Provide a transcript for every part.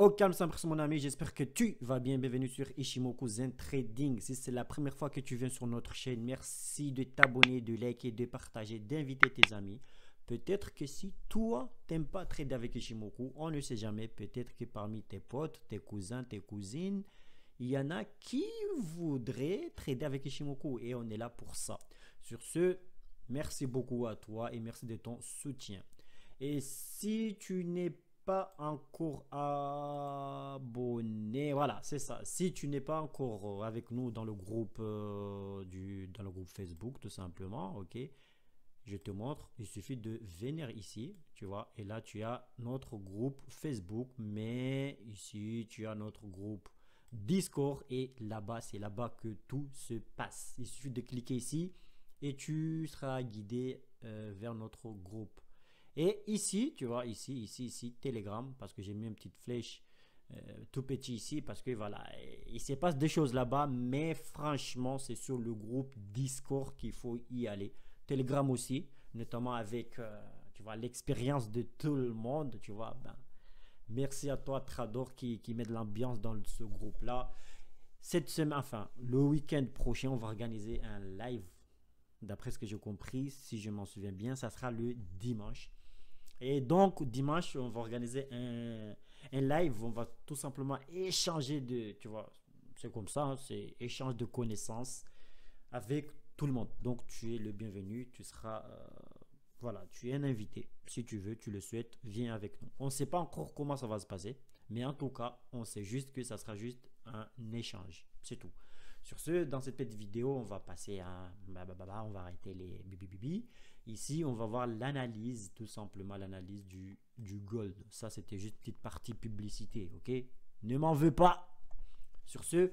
Au calme, sans pression, mon ami. J'espère que tu vas bien. Bienvenue sur Ishimoku Zen Trading. Si c'est la première fois que tu viens sur notre chaîne, merci de t'abonner, de liker, de partager, d'inviter tes amis. Peut-être que si toi, t'aimes pas trader avec Ishimoku, on ne sait jamais. Peut-être que parmi tes potes, tes cousins, tes cousines, il y en a qui voudraient trader avec Ishimoku. Et on est là pour ça. Sur ce, merci beaucoup à toi et merci de ton soutien. Et si tu n'es pas encore abonné, voilà, c'est ça. Si tu n'es pas encore avec nous dans le groupe dans le groupe Facebook, tout simplement, ok. Je te montre. Il suffit de venir ici, tu vois. Et là, tu as notre groupe Facebook, mais ici, tu as notre groupe Discord et là-bas, c'est là-bas que tout se passe. Il suffit de cliquer ici et tu seras guidé vers notre groupe. Et ici, tu vois, ici, Telegram, parce que j'ai mis une petite flèche tout petit ici, parce que voilà, il se passe des choses là-bas, mais franchement, c'est sur le groupe Discord qu'il faut y aller. Telegram aussi, notamment avec, tu vois, l'expérience de tout le monde, tu vois, ben, merci à toi, Trador, qui met de l'ambiance dans ce groupe-là. Cette semaine, enfin, le week-end prochain, on va organiser un live. D'après ce que j'ai compris, si je m'en souviens bien, ça sera le dimanche. Et donc, dimanche, on va organiser un live. On va tout simplement échanger tu vois, c'est comme ça, hein, c'est échange de connaissances avec tout le monde. Donc, tu es le bienvenu. Tu seras, voilà, tu es un invité. Si tu veux, tu le souhaites, viens avec nous. On ne sait pas encore comment ça va se passer, mais en tout cas, on sait juste que ça sera juste un échange. C'est tout. Sur ce, dans cette petite vidéo, on va passer à... on va arrêter les bibi. Ici, on va voir l'analyse, tout simplement l'analyse du gold. Ça, c'était juste une petite partie publicité, ok? Ne m'en veux pas. Sur ce,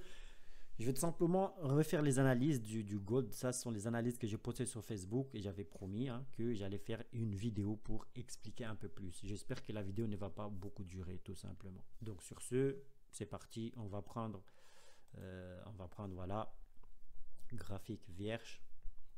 je vais tout simplement refaire les analyses du gold. Ça, ce sont les analyses que j'ai postées sur Facebook et j'avais promis que j'allais faire une vidéo pour expliquer un peu plus. J'espère que la vidéo ne va pas beaucoup durer, tout simplement. Donc, sur ce, c'est parti. On va prendre, voilà, graphique vierge.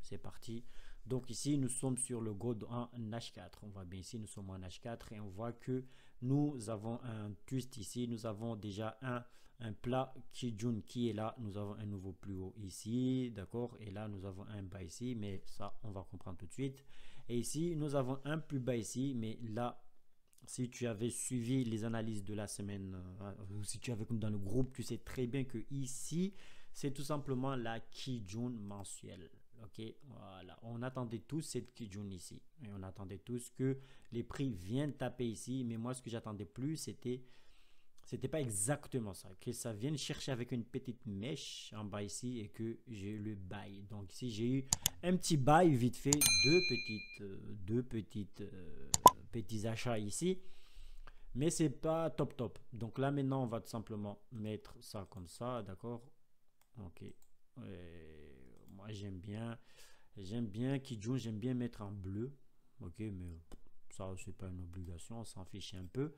C'est parti. Donc ici, nous sommes sur le gold en H4. On voit bien ici, nous sommes en H4 et on voit que nous avons un twist ici. Nous avons déjà un plat Kijun qui est là. Nous avons un nouveau plus haut ici. D'accord. Et là, nous avons un bas ici. Mais ça, on va comprendre tout de suite. Et ici, nous avons un plus bas ici. Mais là, si tu avais suivi les analyses de la semaine, ou si tu avais comme dans le groupe, tu sais très bien que ici, c'est tout simplement la Kijun mensuelle. Ok, voilà. On attendait tous cette Kijun ici. Et on attendait tous que les prix viennent taper ici. Mais moi, ce que j'attendais plus, c'était pas exactement ça. Que ça vienne chercher avec une petite mèche en bas ici et que j'ai eu le bail. Donc ici, j'ai eu un petit bail vite fait. Petits achats ici. Mais c'est pas top top. Donc là, maintenant, on va tout simplement mettre ça comme ça. D'accord. Ok. Moi j'aime bien Kijun, j'aime bien mettre en bleu, ok, mais ça c'est pas une obligation, on s'en fiche un peu.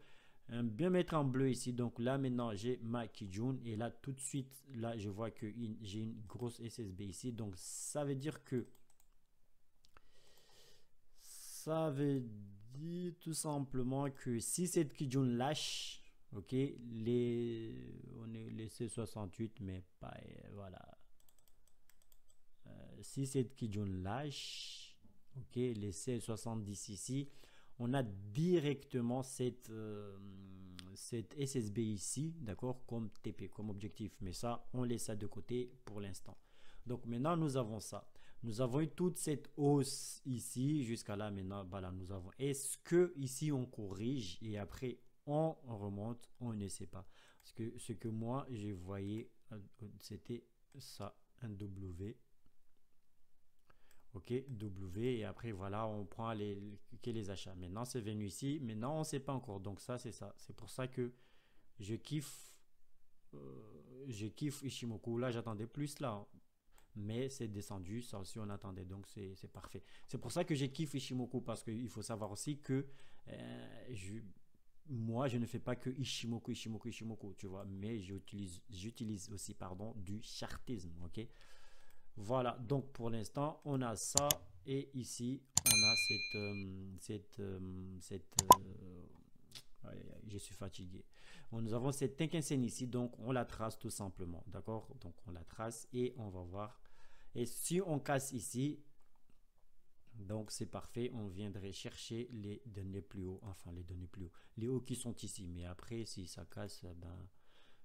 J'aime bien mettre en bleu ici. Donc là maintenant j'ai ma Kijun et là tout de suite là je vois que j'ai une grosse SSB ici, donc ça veut dire tout simplement que si cette Kijun lâche, ok, on est les C68 mais pas, voilà. Si cette Kijun lâche, ok, les 70 ici, on a directement cette SSB ici, d'accord, comme TP, comme objectif. Mais ça, on laisse ça de côté pour l'instant. Donc maintenant, nous avons ça. Nous avons eu toute cette hausse ici jusqu'à là. Maintenant, voilà, nous avons. Est-ce que ici on corrige et après on remonte? On ne sait pas. Parce que ce que moi je voyais, c'était ça, un W. Ok, W, et après voilà, on prend les achats. Maintenant c'est venu ici, maintenant on ne sait pas encore. Donc ça c'est ça, c'est pour ça que je kiffe Ishimoku. Là j'attendais plus là, hein. Mais c'est descendu, ça aussi on attendait, donc c'est parfait. C'est pour ça que je kiffe Ishimoku, parce qu'il faut savoir aussi que moi je ne fais pas que Ishimoku, tu vois, mais j'utilise aussi, pardon, du chartisme, ok. Voilà, donc pour l'instant, on a ça. Et ici, on a je suis fatigué. Nous avons cette Tenkan-sen ici, donc on la trace tout simplement, d'accord? Donc on la trace et on va voir. Et si on casse ici, donc c'est parfait, on viendrait chercher les données plus hauts, enfin les données plus hauts, les hauts qui sont ici. Mais après, si ça casse, ben,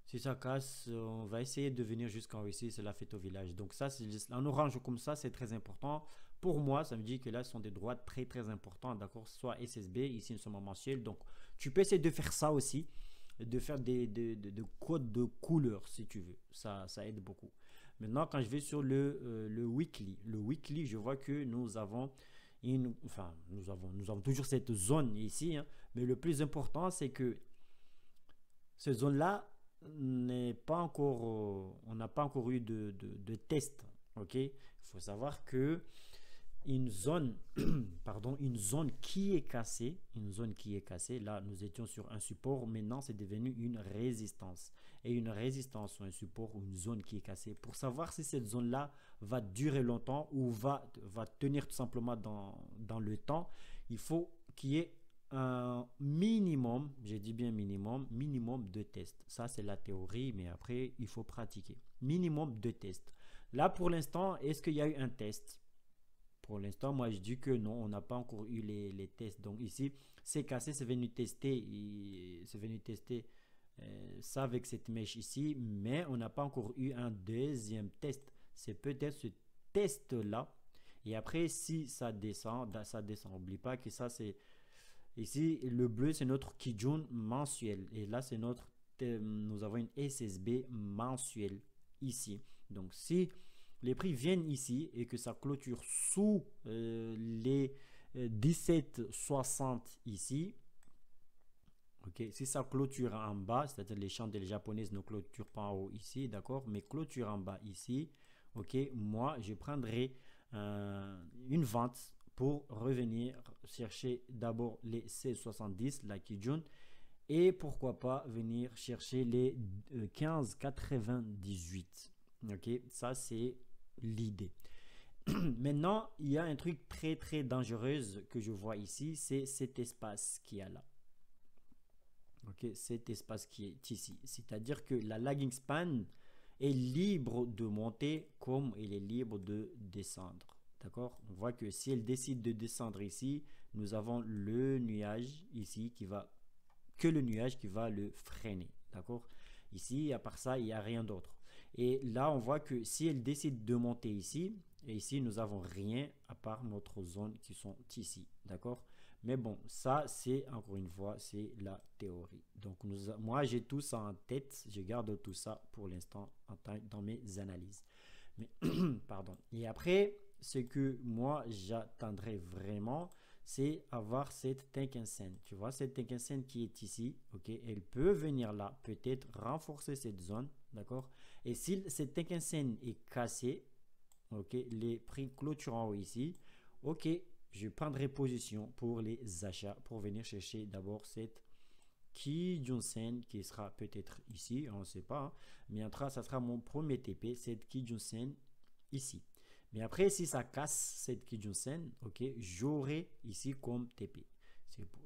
si ça casse, on va essayer de venir jusqu'en haut ici, c'est la fête au village. Donc ça, c'est en orange comme ça, c'est très important. Pour moi, ça me dit que là, ce sont des droits très très importants, d'accord? Soit SSB, ici nous sommes en mensuel. Donc tu peux essayer de faire ça aussi, de faire des codes de couleurs si tu veux. Ça aide beaucoup. Maintenant, quand je vais sur le weekly, je vois que nous avons enfin, nous avons toujours cette zone ici, hein, mais le plus important, c'est que cette zone-là n'est pas encore, on n'a pas encore eu de test, ok? Il faut savoir que une zone, pardon, une zone qui est cassée, là nous étions sur un support, maintenant c'est devenu une résistance. Et une résistance ou un support ou une zone qui est cassée, pour savoir si cette zone-là va durer longtemps ou va tenir tout simplement dans le temps, il faut qu'il y ait un minimum, j'ai dit bien minimum de tests. Ça c'est la théorie, mais après il faut pratiquer. Minimum de tests. Là pour l'instant, est-ce qu'il y a eu un test? Pour l'instant, moi, je dis que non, on n'a pas encore eu les tests. Donc ici, c'est cassé, c'est venu tester ça avec cette mèche ici, mais on n'a pas encore eu un deuxième test. C'est peut-être ce test-là. Et après, si ça descend, ça descend. N'oublie pas que ça, c'est... Ici, le bleu, c'est notre Kijun mensuel. Et là, c'est notre... nous avons une SSB mensuelle ici. Donc, si les prix viennent ici et que ça clôture sous les 17,60 ici, ok, si ça clôture en bas, c'est-à-dire les chandelles japonaises ne clôturent pas en haut ici, d'accord, mais clôture en bas ici, ok, moi je prendrai une vente pour revenir chercher d'abord les 16,70, la Kijun, et pourquoi pas venir chercher les 15,98. Ok, ça c'est l'idée. Maintenant, il y a un truc très très dangereux que je vois ici, c'est cet espace qui est là. Ok, cet espace qui est ici. C'est-à-dire que la lagging span est libre de monter comme elle est libre de descendre. D'accord? On voit que si elle décide de descendre ici, nous avons le nuage ici qui va, que le nuage qui va le freiner. D'accord? Ici, à part ça, il n'y a rien d'autre. Et là, on voit que si elle décide de monter ici, et ici, nous n'avons rien à part notre zone qui sont ici. D'accord? Mais bon, ça, c'est, encore une fois, c'est la théorie. Donc, moi, j'ai tout ça en tête. Je garde tout ça pour l'instant dans mes analyses. Mais, pardon. Et après, ce que moi, j'attendrai vraiment, c'est avoir cette Tenkan-sen. Tu vois, cette Tenkan-sen qui est ici, ok, elle peut venir là, peut-être renforcer cette zone, d'accord. Et si cette Tenkan-sen est cassée, ok, les prix clôturant ici, ok, je prendrai position pour les achats, pour venir chercher d'abord cette Kijun-sen qui sera peut-être ici, on ne sait pas, hein, mais en tout cas, ça sera mon premier TP, cette Kijun-sen ici. Mais après, si ça casse cette Kijun-sen, ok, j'aurai ici comme TP.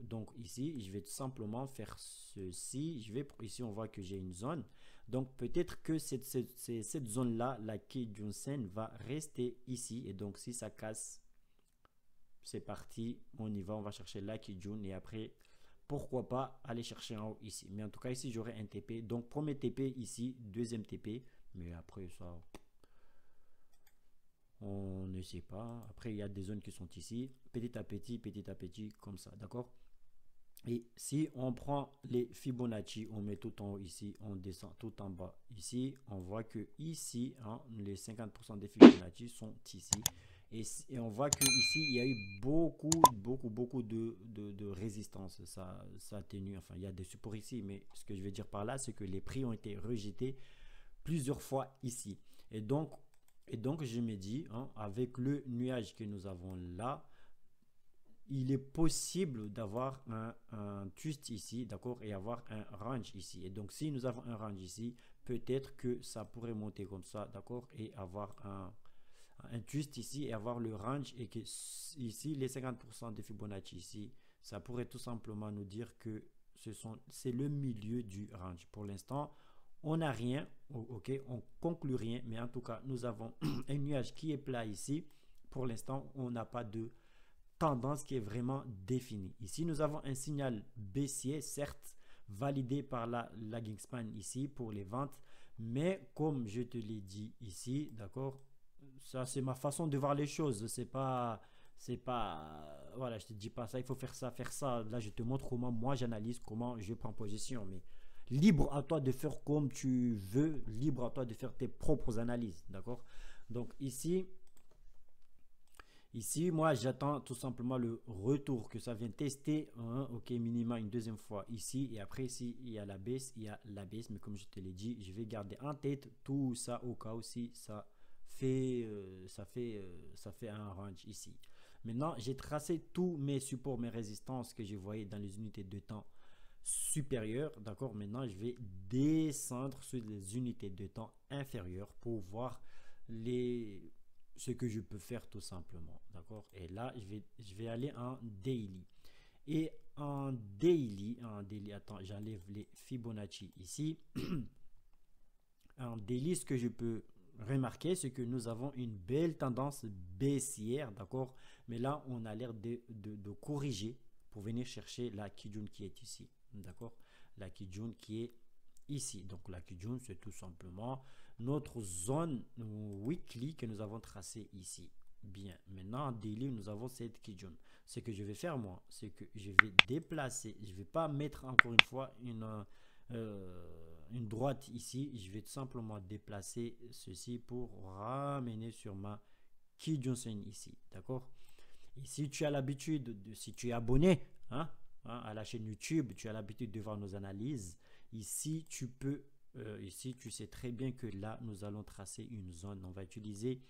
Donc ici, je vais tout simplement faire ceci. Ici, on voit que j'ai une zone. Donc peut-être que cette zone-là, la Kijun-sen, va rester ici. Et donc si ça casse, c'est parti. On y va, on va chercher la Kijun. Et après, pourquoi pas aller chercher en haut ici. Mais en tout cas, ici, j'aurai un TP. Donc premier TP ici, deuxième TP. Mais après ça... on ne sait pas. Après, il y a des zones qui sont ici, petit à petit, comme ça, d'accord? Et si on prend les Fibonacci, on met tout en haut ici, on descend tout en bas ici, on voit que ici, hein, les 50% des Fibonacci sont ici. Et on voit que ici, il y a eu beaucoup de résistance. Ça atténue, enfin, il y a des supports ici, mais ce que je veux dire par là, c'est que les prix ont été rejetés plusieurs fois ici. Et donc, je me dis, hein, avec le nuage que nous avons là, il est possible d'avoir un twist ici, d'accord, et avoir un range ici. Et donc, si nous avons un range ici, peut-être que ça pourrait monter comme ça, d'accord, et avoir un twist ici et avoir le range. Et que ici, les 50% de Fibonacci ici, ça pourrait tout simplement nous dire que c'est le milieu du range. Pour l'instant, on n'a rien, ok, on conclut rien, mais en tout cas, nous avons un nuage qui est plat ici. Pour l'instant, on n'a pas de tendance qui est vraiment définie. Ici, nous avons un signal baissier, certes, validé par la lagging span ici pour les ventes, mais comme je te l'ai dit ici, d'accord, ça c'est ma façon de voir les choses, c'est pas, voilà, je te dis pas ça, il faut faire ça, là je te montre comment moi j'analyse, comment je prends position, mais libre à toi de faire comme tu veux, libre à toi de faire tes propres analyses, d'accord. Donc ici, moi, j'attends tout simplement le retour que ça vient tester, hein, ok, minimum une deuxième fois ici. Et après, ici, il y a la baisse, il y a la baisse. Mais comme je te l'ai dit, je vais garder en tête tout ça au cas où si ça fait un range ici. Maintenant, j'ai tracé tous mes supports, mes résistances que je voyais dans les unités de temps supérieures. D'accord, maintenant, je vais descendre sur les unités de temps inférieures pour voir les ce que je peux faire tout simplement, d'accord. Et là je vais aller en daily, et en daily, attends, j'enlève les Fibonacci ici. En daily, ce que je peux remarquer, c'est que nous avons une belle tendance baissière, d'accord, mais là on a l'air de corriger pour venir chercher la Kijun qui est ici, d'accord, la Kijun qui est ici. Donc la Kijun, c'est tout simplement notre zone weekly que nous avons tracée ici. Bien, maintenant en daily, nous avons cette Kijun. Ce que je vais faire moi, c'est que je vais déplacer, je ne vais pas mettre encore une fois une droite ici, je vais tout simplement déplacer ceci pour ramener sur ma Kijun Sen ici, d'accord. Et si tu as l'habitude, si tu es abonné, à la chaîne YouTube, tu as l'habitude de voir nos analyses, ici tu peux, ici tu sais très bien que là nous allons tracer une zone. On va utiliser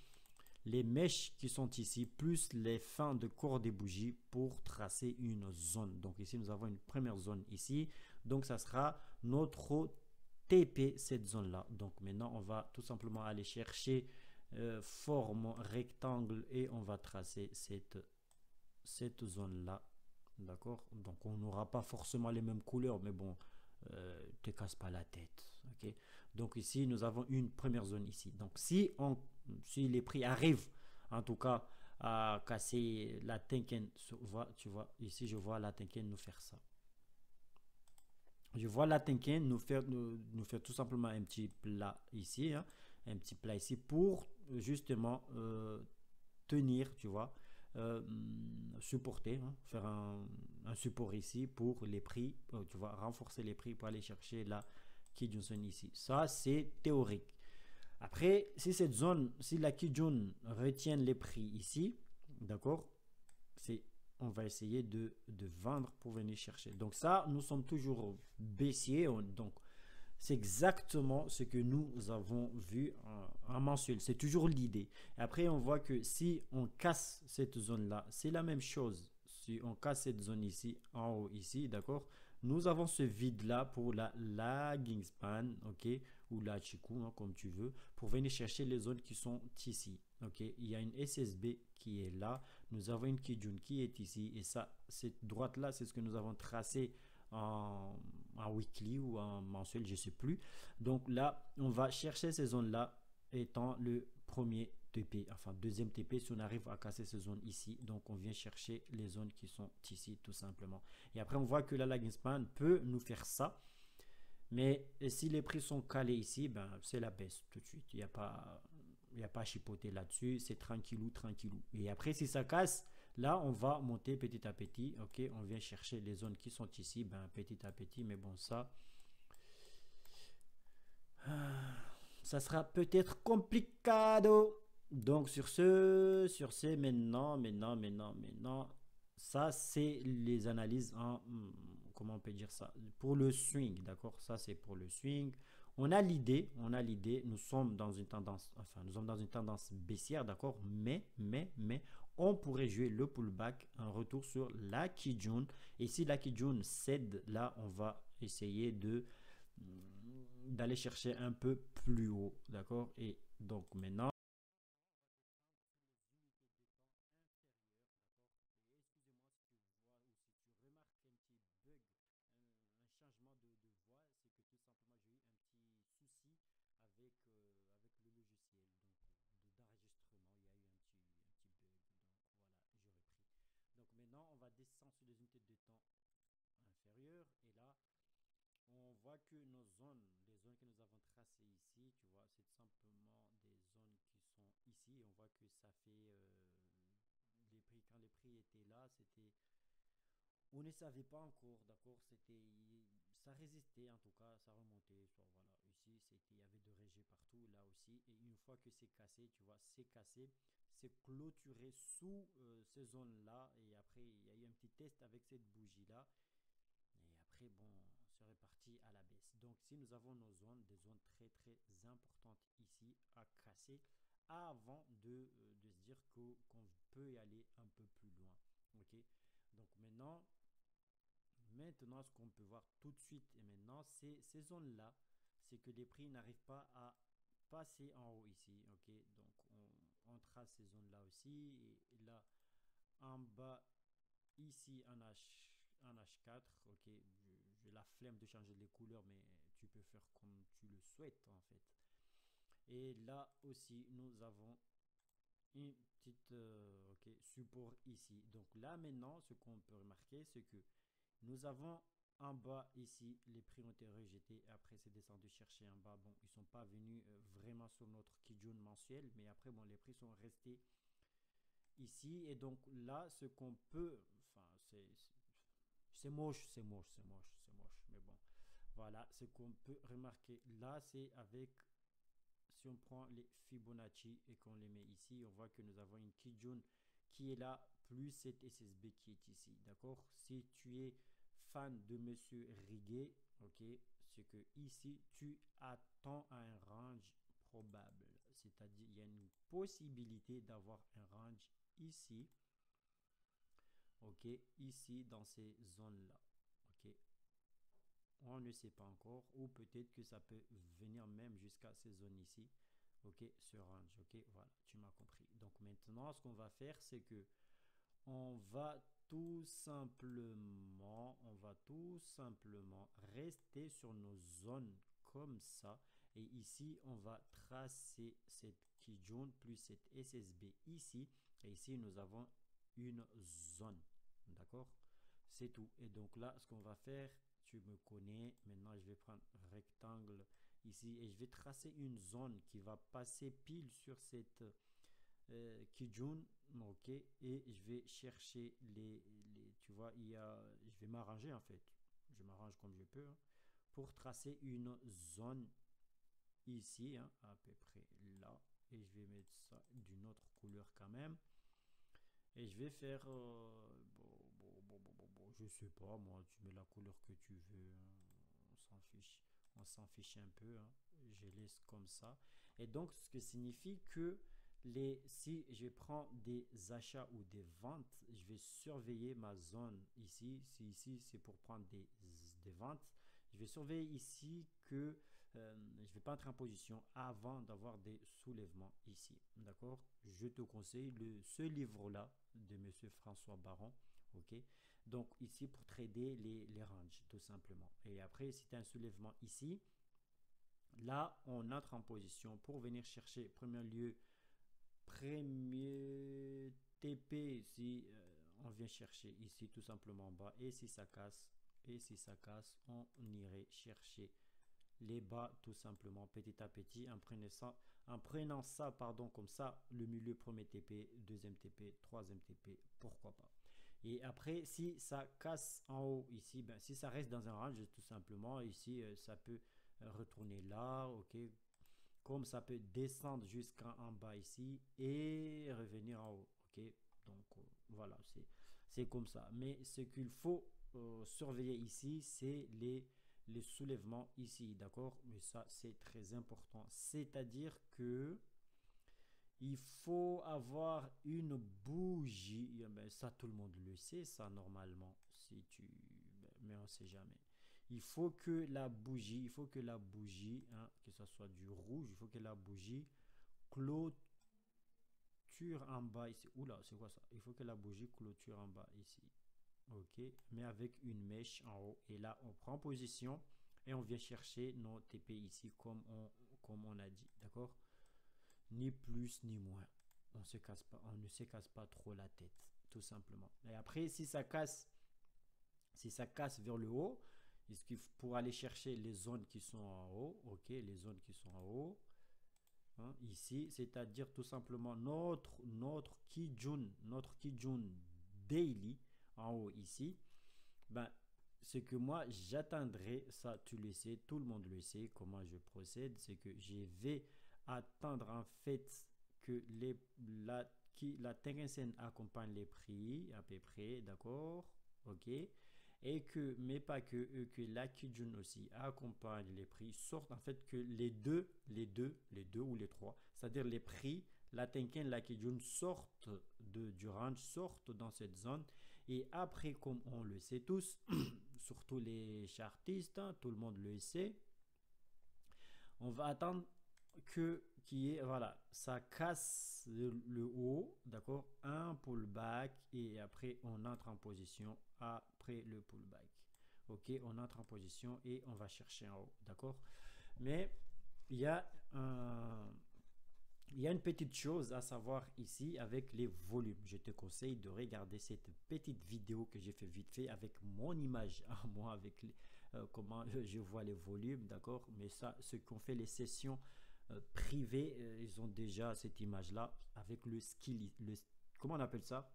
les mèches qui sont ici plus les fins de corps des bougies pour tracer une zone. Donc ici nous avons une première zone ici, donc ça sera notre TP, cette zone là. Donc maintenant on va tout simplement aller chercher forme rectangle et on va tracer cette zone là, d'accord. Donc on n'aura pas forcément les mêmes couleurs, mais bon, te casse pas la tête, ok. Donc ici nous avons une première zone ici. Donc si les prix arrivent en tout cas à casser la Tenken, tu vois ici, je vois la Tenken nous faire ça, je vois la Tenken nous faire tout simplement un petit plat ici, hein, un petit plat ici pour justement tenir, tu vois, euh, supporter, hein, faire un support ici pour les prix, tu vois, renforcer les prix pour aller chercher la Kijun ici. Ça, c'est théorique. Après, si la Kijun retient les prix ici, d'accord, on va essayer de vendre pour venir chercher. Donc ça, nous sommes toujours baissiers, donc c'est exactement ce que nous avons vu en mensuel. C'est toujours l'idée. Après, on voit que si on casse cette zone-là, c'est la même chose. Si on casse cette zone ici, en haut ici, d'accord, nous avons ce vide-là pour la lagging span, ok, ou la Chikou, hein, comme tu veux, pour venir chercher les zones qui sont ici. Ok, il y a une SSB qui est là. Nous avons une Kijun qui est ici. Et ça, cette droite-là, c'est ce que nous avons tracé en weekly ou en mensuel, je ne sais plus. Donc là, on va chercher ces zones-là étant le premier TP, enfin deuxième TP si on arrive à casser ces zones ici. Donc on vient chercher les zones qui sont ici tout simplement. Et après on voit que la lagging span peut nous faire ça. Mais si les prix sont calés ici, ben, c'est la baisse tout de suite. Il n'y a pas à chipoter là-dessus. C'est tranquillou, tranquillou. Et après, si ça casse, là, on va monter petit à petit. Ok, on vient chercher les zones qui sont ici, ben, petit à petit. Mais bon, ça sera peut-être complicado. Donc, maintenant, ça, c'est les analyses en, comment on peut dire ça, pour le swing, d'accord. Ça, c'est pour le swing. On a l'idée, nous sommes dans une tendance, enfin, nous sommes dans une tendance baissière, d'accord, mais, on pourrait jouer le pullback, un retour sur la Kijun, et si la Kijun cède, là, on va essayer d'aller chercher un peu plus haut, d'accord, et donc maintenant, vois que nos zones, les zones que nous avons tracées ici, tu vois, c'est simplement des zones qui sont ici. Et on voit que ça fait les prix, quand les prix étaient là, c'était, on ne savait pas encore, d'accord, c'était, ça résistait en tout cas, ça remontait, soit voilà, ici, c'était, il y avait de rejets partout, là aussi, et une fois que c'est cassé, tu vois, c'est cassé, c'est clôturé sous ces zones-là, et après, il y a eu un petit test avec cette bougie-là, et après, bon, c'est reparti à la baisse. Donc, si nous avons nos zones, des zones très très importantes ici à casser avant de se dire qu'on peut y aller un peu plus loin. Ok. Donc maintenant, ce qu'on peut voir tout de suite et maintenant, c'est ces zones-là, c'est que les prix n'arrivent pas à passer en haut ici. Ok. Donc, on trace ces zones-là aussi. Et là, en bas, ici, un H4, ok, j'ai la flemme de changer les couleurs, mais tu peux faire comme tu le souhaites en fait. Et là aussi, nous avons une petite ok, support ici. Donc là maintenant, ce qu'on peut remarquer, c'est que nous avons en bas ici, les prix ont été rejetés. Après, c'est descendu chercher en bas. Bon, ils ne sont pas venus vraiment sur notre Kijun mensuel, mais après, bon, les prix sont restés ici. Et donc là, ce qu'on peut, enfin, c'est moche, c'est moche, c'est moche, c'est moche. Mais bon, voilà, ce qu'on peut remarquer là, c'est avec, si on prend les Fibonacci et qu'on les met ici, on voit que nous avons une Kijun qui est là, plus cette SSB qui est ici. D'accord. Si tu es fan de Monsieur Riguet, ok, c'est que ici, tu attends un range probable. C'est-à-dire, il y a une possibilité d'avoir un range ici, ok, ici dans ces zones là, ok, on ne sait pas encore, ou peut-être que ça peut venir même jusqu'à ces zones ici, ok, ce range, ok, voilà, tu m'as compris. Donc maintenant, ce qu'on va faire, c'est que on va tout simplement rester sur nos zones comme ça, et ici on va tracer cette Kijun plus cette SSB ici, et ici nous avons une zone, d'accord, c'est tout. Et donc là, ce qu'on va faire, tu me connais maintenant, je vais prendre rectangle ici et je vais tracer une zone qui va passer pile sur cette Kijun, ok, et je vais chercher tu vois, je vais m'arranger en fait, je m'arrange comme je peux, hein, pour tracer une zone ici, hein, à peu près là, et je vais mettre ça d'une autre couleur quand même, et je vais faire, je sais pas, moi, tu mets la couleur que tu veux, hein, on s'en fiche un peu, hein, je laisse comme ça. Et donc, ce que signifie que si je prends des achats ou des ventes, je vais surveiller ma zone ici. Si ici, c'est pour prendre des ventes, je vais surveiller ici que je ne vais pas entrer en position avant d'avoir des soulèvements ici. D'accord. Je te conseille ce livre-là de Monsieur François Baron. Ok. Donc ici pour trader les ranges tout simplement. Et après, si tu as un soulèvement ici, là, on entre en position pour venir chercher, premier lieu, premier TP ici, on vient chercher ici tout simplement en bas. Et si ça casse, on irait chercher les bas tout simplement petit à petit en prenant ça pardon, comme ça, le milieu, premier TP, deuxième TP, troisième TP, pourquoi pas. Et après, si ça casse en haut ici, ben, si ça reste dans un range tout simplement, ici ça peut retourner là, ok, comme ça peut descendre jusqu'en bas ici et revenir en haut, ok. Donc voilà, c'est comme ça. Mais ce qu'il faut surveiller ici, c'est les soulèvements ici, d'accord. Mais ça, c'est très important. C'est-à-dire que il faut avoir une bougie. Eh ben, ça, tout le monde le sait, ça, normalement. Mais on ne sait jamais. Il faut que la bougie, hein, que ce soit du rouge, il faut que la bougie clôture en bas ici. Oula, c'est quoi ça? Il faut que la bougie clôture en bas ici. Ok, mais avec une mèche en haut. Et là, on prend position et on vient chercher nos TP ici comme on a dit. D'accord? Ni plus ni moins. On ne se casse pas trop la tête, tout simplement. Et après, si ça casse vers le haut, pour aller chercher les zones qui sont en haut, ok, les zones qui sont en haut, hein, ici, c'est-à-dire tout simplement notre Kijun Daily en haut ici, ben, ce que moi j'atteindrai, ça tu le sais, tout le monde le sait, comment je procède, c'est que je vais attendre en fait que la Tengen-sen accompagne les prix à peu près, d'accord, ok, et que, mais pas que, que la Kijun aussi accompagne les prix, sortent en fait que les deux ou les trois, c'est-à-dire les prix, la Tengen, la Kijun sortent du range, sortent dans cette zone, et après, comme on le sait tous, surtout les chartistes, hein, tout le monde le sait, on va attendre que qui est voilà, ça casse le haut, d'accord, un pullback et après on entre en position après le pullback. Ok, on entre en position et on va chercher en haut, d'accord. Mais il y a un il y a une petite chose à savoir ici avec les volumes. Je te conseille de regarder cette petite vidéo que j'ai fait vite fait avec mon image à moi, avec comment je vois les volumes, d'accord. Mais ça, ceux qui ont fait les sessions privées, ils ont déjà cette image-là avec le skill. Comment on appelle ça?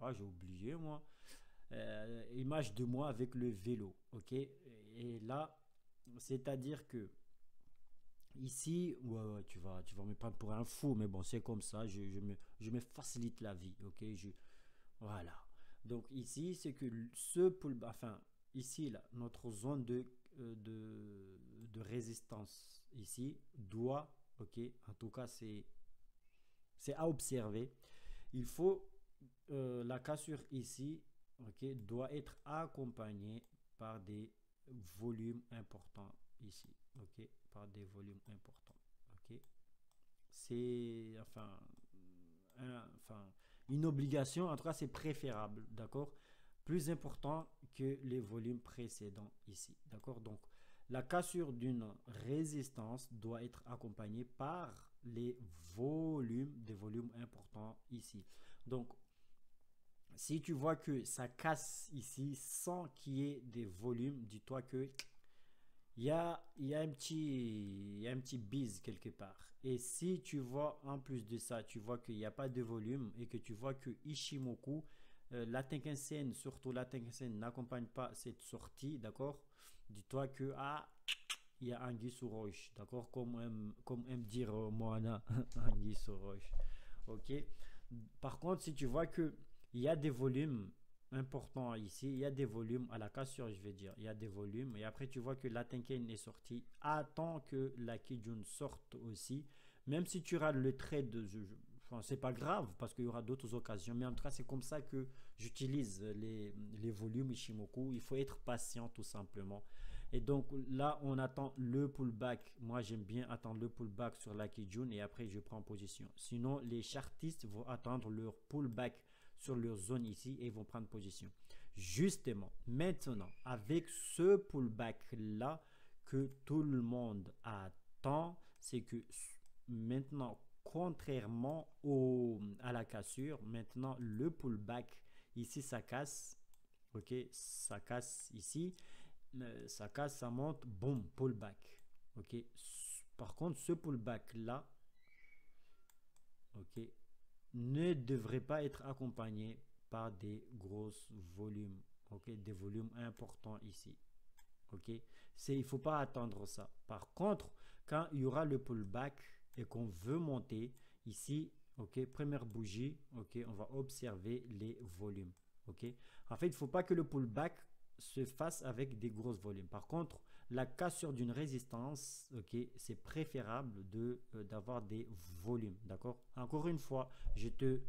Ah, j'ai oublié moi. Image de moi avec le vélo, ok. Et là, c'est-à-dire que ici, ouais, ouais, tu vas me prendre pour un fou, mais bon, c'est comme ça, je me facilite la vie, ok? Voilà. Donc ici, c'est que enfin, ici, là, notre zone de résistance, ici, doit, ok? En tout cas, c'est à observer. Il faut, la cassure ici, ok, doit être accompagnée par des volumes importants ici, ok, par des volumes importants, ok. C'est enfin une obligation, en tout cas c'est préférable, d'accord, plus important que les volumes précédents ici, d'accord. Donc la cassure d'une résistance doit être accompagnée par les volumes, des volumes importants ici. Donc si tu vois que ça casse ici sans qu'il y ait des volumes, dis-toi que il y a un petit bise quelque part. Et si tu vois en plus de ça, tu vois qu'il n'y a pas de volume et que tu vois que Ishimoku, la Tenkan-sen, surtout la Tenkan-sen, n'accompagne pas cette sortie, d'accord? Dis-toi que il y a Anguille sous roche, d'accord? Comme aime dire Moana, Anguille sous roche. Ok. Par contre, si tu vois que il y a des volumes importants ici, il y a des volumes à la cassure, je vais dire, il y a des volumes, et après tu vois que la Tenken est sortie, attends que la Kijun sorte aussi, même si tu rates le trade, enfin, c'est pas grave, parce qu'il y aura d'autres occasions, mais en tout cas, c'est comme ça que j'utilise les volumes Ishimoku, il faut être patient tout simplement. Et donc là, on attend le pullback. Moi, j'aime bien attendre le pullback sur la Kijun et après, je prends position. Sinon, les chartistes vont attendre leur pullback sur leur zone ici et vont prendre position. Justement, maintenant, avec ce pullback-là que tout le monde attend, c'est que maintenant, contrairement à la cassure, maintenant, le pullback, ici, ça casse. Ok, ça casse ici, ça casse, ça monte, boum, pullback. Ok. Par contre, ce pullback là, ok, ne devrait pas être accompagné par des gros volumes, ok, des volumes importants ici, ok. Il faut pas attendre ça. Par contre, quand il y aura le pullback et qu'on veut monter ici, ok, première bougie, ok, on va observer les volumes, ok. En fait, il faut pas que le pullback se fasse avec des gros volumes. Par contre, la cassure d'une résistance, ok, c'est préférable d'avoir des volumes, d'accord. Encore une fois, je te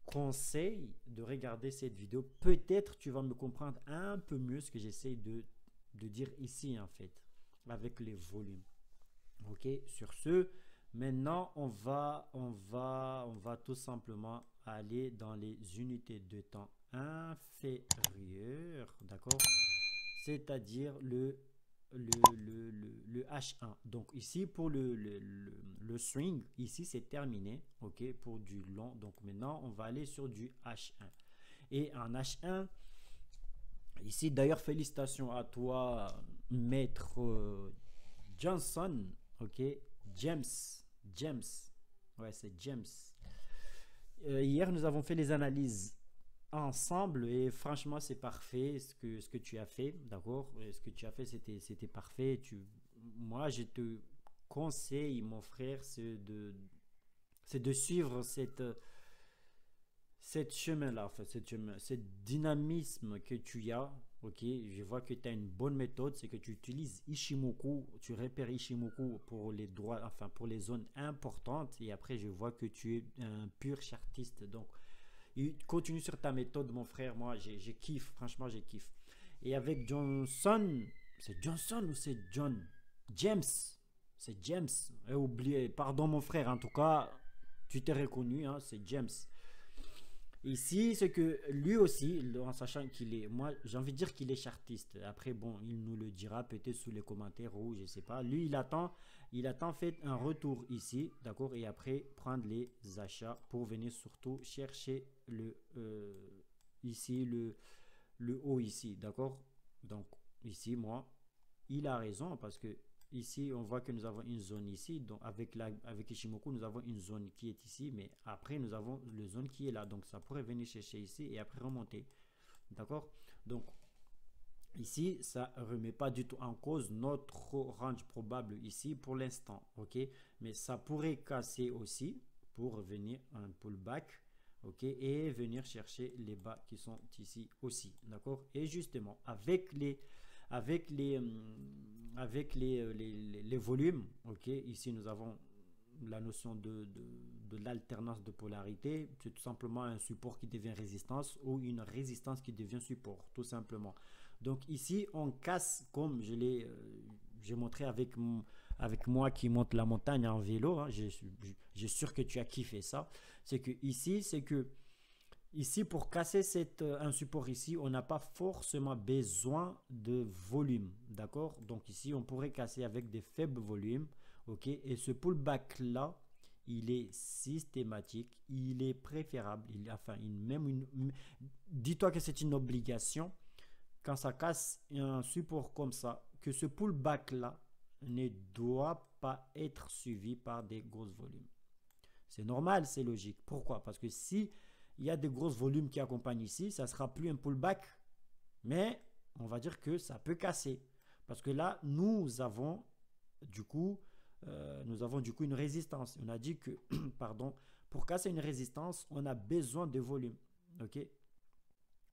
conseille de regarder cette vidéo. Peut-être tu vas me comprendre un peu mieux ce que j'essaie de dire ici en fait, avec les volumes. Ok, sur ce, maintenant on va tout simplement aller dans les unités de temps inférieures, d'accord? C'est-à-dire le H1. Donc ici pour le swing, ici c'est terminé, ok, pour du long. Donc maintenant on va aller sur du H1. Et en H1, Ici, d'ailleurs, félicitations à toi, maître Johnson. Ok, James. James. Ouais, c'est James. Hier, nous avons fait les analyses ensemble et franchement, c'est parfait ce que tu as fait. D'accord. Ce que tu as fait, c'était parfait. Moi, je te conseille, mon frère, c'est de suivre cette chemin-là, enfin, cette dynamisme que tu as, ok, je vois que tu as une bonne méthode, c'est que tu utilises Ishimoku, tu repères Ishimoku pour les droits, enfin pour les zones importantes, et après je vois que tu es un pur chartiste. Donc, continue sur ta méthode, mon frère, moi je kiffe, franchement je kiffe. Et avec Johnson, c'est Johnson ou c'est John? James, c'est James. Oublié, pardon mon frère, en tout cas, tu t'es reconnu, hein, c'est James. Ici, c'est que lui aussi, en sachant qu'il est, moi j'ai envie de dire qu'il est chartiste. Après, bon, il nous le dira peut-être sous les commentaires ou je sais pas. Lui, il attend fait un retour ici, d'accord, et après prendre les achats pour venir surtout chercher ici le haut ici, d'accord. Donc ici, moi, il a raison parce que ici, on voit que nous avons une zone ici. Donc, avec Ishimoku, nous avons une zone qui est ici. Mais après, nous avons une zone qui est là. Donc, ça pourrait venir chercher ici et après remonter. D'accord. Donc, ici, ça ne remet pas du tout en cause notre range probable ici pour l'instant. OK. Mais ça pourrait casser aussi pour revenir un pullback. OK. Et venir chercher les bas qui sont ici aussi. D'accord. Et justement, avec les, avec les volumes, ok, ici nous avons la notion de l'alternance de polarité, c'est tout simplement un support qui devient résistance ou une résistance qui devient support, tout simplement. Donc ici, on casse, comme j'ai montré avec moi qui monte la montagne en vélo, hein, j'ai sûr que tu as kiffé ça, c'est que ici, ici, pour casser un support ici, on n'a pas forcément besoin de volume. D'accord. Donc ici, on pourrait casser avec des faibles volumes. OK. Et ce pullback là, il est systématique. Il est préférable. Enfin, dis-toi que c'est une obligation. Quand ça casse un support comme ça, que ce pullback là ne doit pas être suivi par des gros volumes. C'est normal, c'est logique. Pourquoi? Parce que si il y a des gros volumes qui accompagnent ici, ça ne sera plus un pullback, mais on va dire que ça peut casser. Parce que là, nous avons du coup une résistance. On a dit que, pardon, pour casser une résistance, on a besoin de volume. Ok.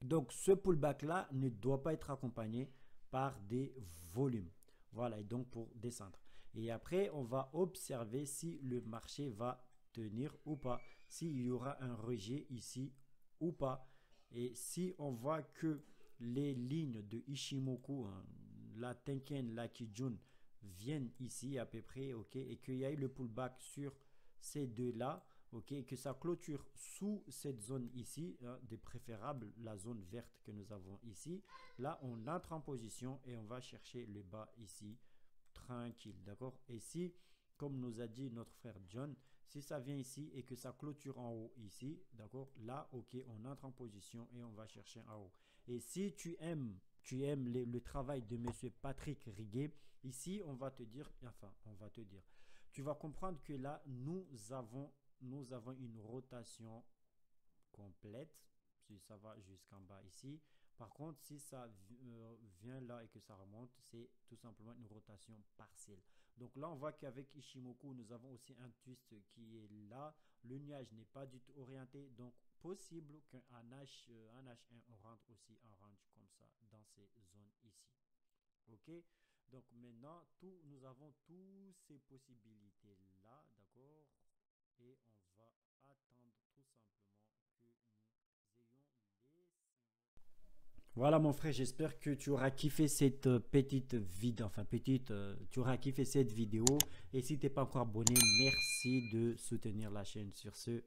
Donc, ce pullback-là ne doit pas être accompagné par des volumes. Voilà, et donc pour descendre. Et après, on va observer si le marché va tenir ou pas, s'il y aura un rejet ici ou pas. Et si on voit que les lignes de Ishimoku, hein, la Tenken, la Kijun, viennent ici à peu près, ok, et qu'il y a eu le pullback sur ces deux-là, ok, et que ça clôture sous cette zone ici, hein, de préférable la zone verte que nous avons ici, là on entre en position et on va chercher le bas ici, tranquille, d'accord. Et si, comme nous a dit notre frère John, si ça vient ici et que ça clôture en haut ici, d'accord, là, ok, on entre en position et on va chercher en haut. Et si tu aimes le travail de monsieur Patrick Riguet, ici, on va te dire, enfin, on va te dire, tu vas comprendre que là, nous avons une rotation complète, si ça va jusqu'en bas ici. Par contre, si ça vient là et que ça remonte, c'est tout simplement une rotation partielle. Donc là, on voit qu'avec Ishimoku, nous avons aussi un twist qui est là. Le nuage n'est pas du tout orienté. Donc, possible qu'un H1 rentre aussi en range comme ça dans ces zones ici. OK? Donc maintenant, nous avons toutes ces possibilités-là, d'accord? Et on va attendre tout simplement que nous ayons les... Voilà mon frère, j'espère que tu auras kiffé cette petite vidéo, enfin tu auras kiffé cette vidéo. Et si tu n'es pas encore abonné, merci de soutenir la chaîne. Sur ce,